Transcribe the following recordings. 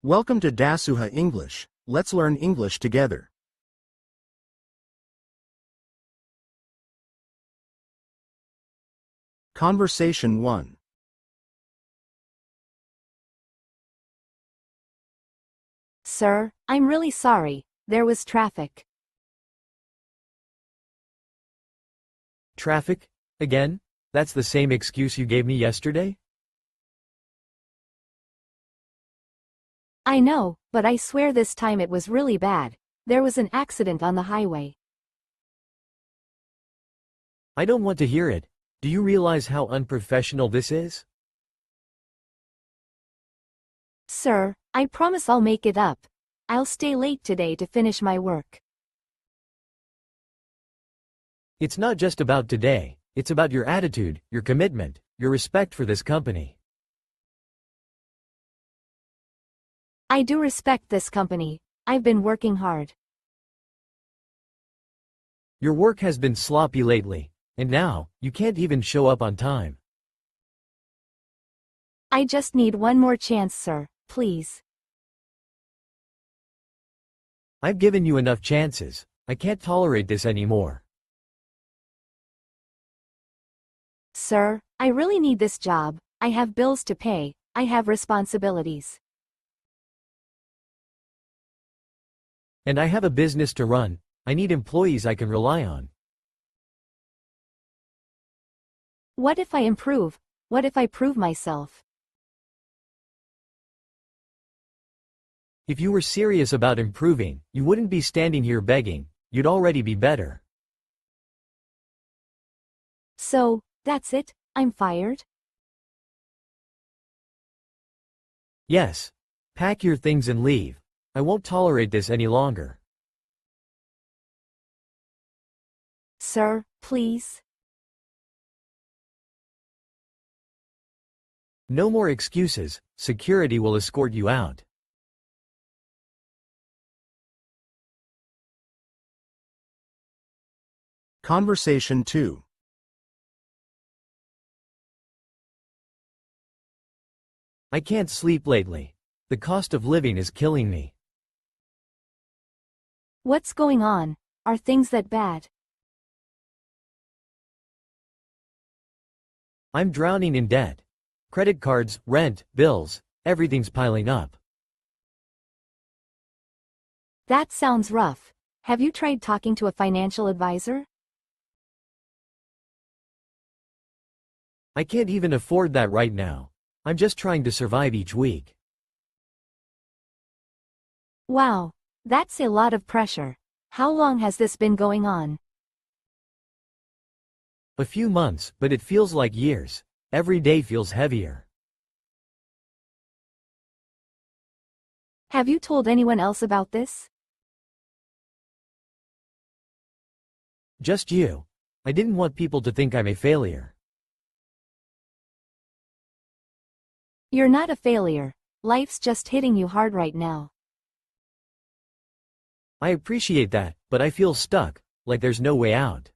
Welcome to Dasuha English. Let's learn English together. Conversation 1. Sir, I'm really sorry. There was traffic. Traffic? Again? That's the same excuse you gave me yesterday? I know, but I swear this time it was really bad. There was an accident on the highway. I don't want to hear it. Do you realize how unprofessional this is? Sir, I promise I'll make it up. I'll stay late today to finish my work. It's not just about today, it's about your attitude, your commitment, your respect for this company. I do respect this company. I've been working hard. Your work has been sloppy lately, and now, you can't even show up on time. I just need one more chance, sir, please. I've given you enough chances. I can't tolerate this anymore. Sir, I really need this job. I have bills to pay. I have responsibilities. And I have a business to run. I need employees I can rely on. What if I improve? What if I prove myself? If you were serious about improving, you wouldn't be standing here begging. You'd already be better. So, that's it? I'm fired? Yes. Pack your things and leave. I won't tolerate this any longer. Sir, please. No more excuses. Security will escort you out. Conversation 2. I can't sleep lately. The cost of living is killing me. What's going on? Are things that bad? I'm drowning in debt. Credit cards, rent, bills, everything's piling up. That sounds rough. Have you tried talking to a financial advisor? I can't even afford that right now. I'm just trying to survive each week. Wow, that's a lot of pressure. How long has this been going on? A few months, but it feels like years. Every day feels heavier. Have you told anyone else about this? Just you. I didn't want people to think I'm a failure. You're not a failure. Life's just hitting you hard right now. I appreciate that, but I feel stuck, like there's no way out.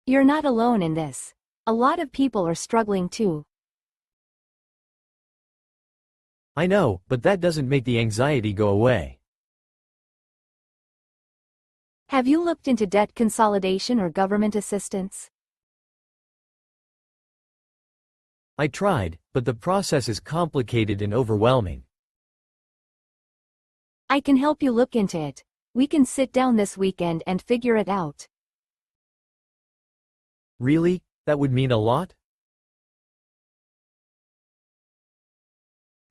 You're not alone in this. A lot of people are struggling too. I know, but that doesn't make the anxiety go away. Have you looked into debt consolidation or government assistance? I tried, but the process is complicated and overwhelming. I can help you look into it. We can sit down this weekend and figure it out. Really? That would mean a lot?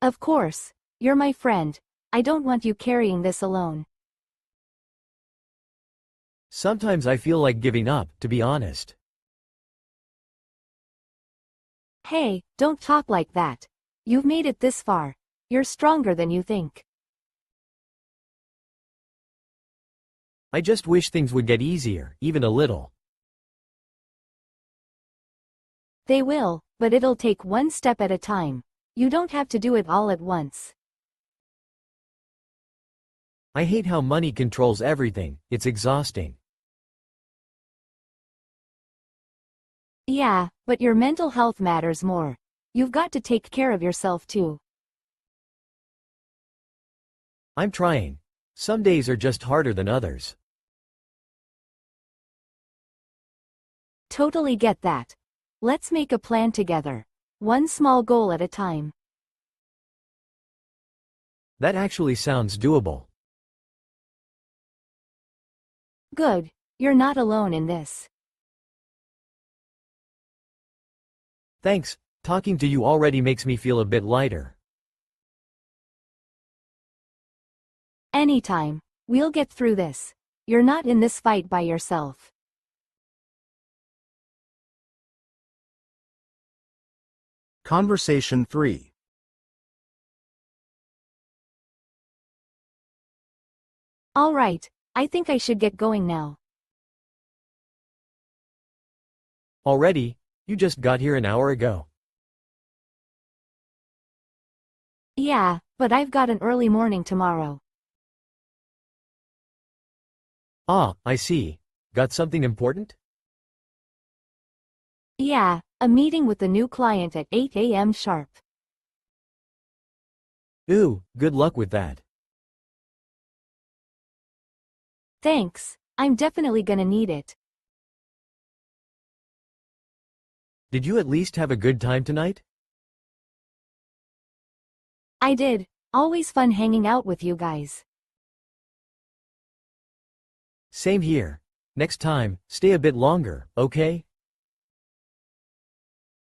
Of course. You're my friend. I don't want you carrying this alone. Sometimes I feel like giving up, to be honest. Hey, don't talk like that. You've made it this far. You're stronger than you think. I just wish things would get easier, even a little. They will, but it'll take one step at a time. You don't have to do it all at once. I hate how money controls everything. It's exhausting. Yeah, but your mental health matters more. You've got to take care of yourself too. I'm trying. Some days are just harder than others. Totally get that. Let's make a plan together. One small goal at a time. That actually sounds doable. Good. You're not alone in this. Thanks, talking to you already makes me feel a bit lighter. Anytime. We'll get through this. You're not in this fight by yourself. Conversation 3. All right, I think I should get going now. Already? You just got here an hour ago. Yeah, but I've got an early morning tomorrow. Ah, I see. Got something important? Yeah, a meeting with the new client at 8 a.m. sharp. Ooh, good luck with that. Thanks, I'm definitely gonna need it. Did you at least have a good time tonight? I did. Always fun hanging out with you guys. Same here. Next time, stay a bit longer, okay?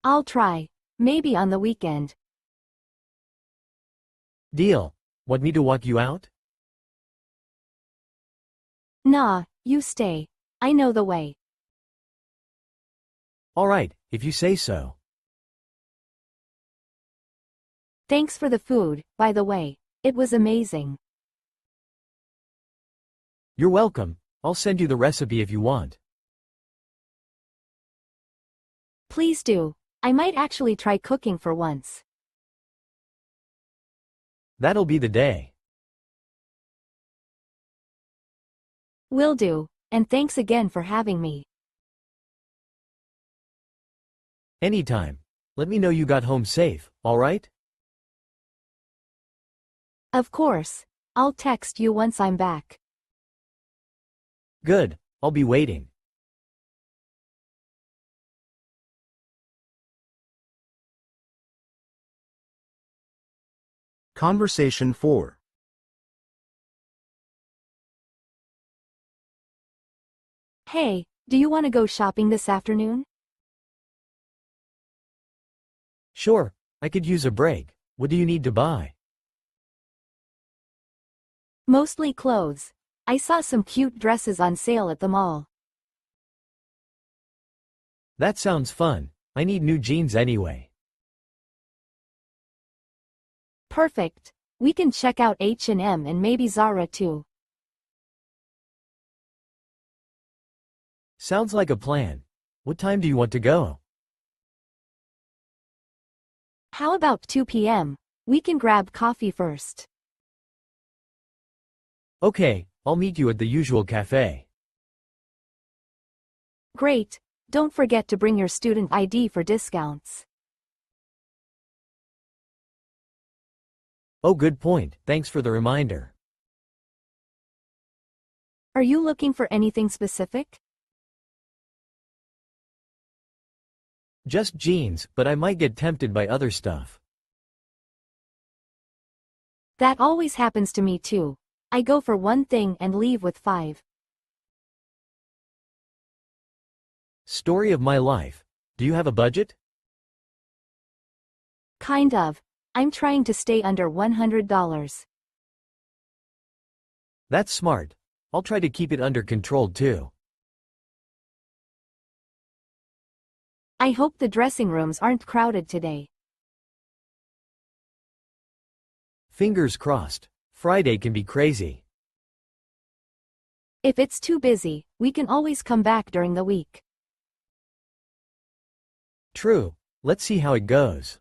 I'll try. Maybe on the weekend. Deal. Want me to walk you out? Nah, you stay. I know the way. Alright, if you say so. Thanks for the food, by the way. It was amazing. You're welcome. I'll send you the recipe if you want. Please do. I might actually try cooking for once. That'll be the day. Will do, and thanks again for having me. Anytime. Let me know you got home safe, alright? Of course. I'll text you once I'm back. Good. I'll be waiting. Conversation 4. Hey, do you want to go shopping this afternoon? Sure, I could use a break. What do you need to buy? Mostly clothes. I saw some cute dresses on sale at the mall. That sounds fun. I need new jeans anyway. Perfect. We can check out H&M and maybe Zara too. Sounds like a plan. What time do you want to go? How about 2 p.m.? We can grab coffee first. Okay, I'll meet you at the usual cafe. Great. Don't forget to bring your student ID for discounts. Oh, good point. Thanks for the reminder. Are you looking for anything specific? Just jeans, but I might get tempted by other stuff. That always happens to me too. I go for one thing and leave with 5. Story of my life. Do you have a budget? Kind of. I'm trying to stay under $100. That's smart. I'll try to keep it under control too. I hope the dressing rooms aren't crowded today. Fingers crossed. Friday can be crazy. If it's too busy, we can always come back during the week. True. Let's see how it goes.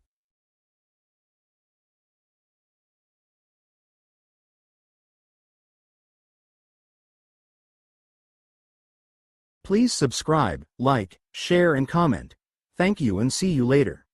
Please subscribe, like, share and comment. Thank you and see you later.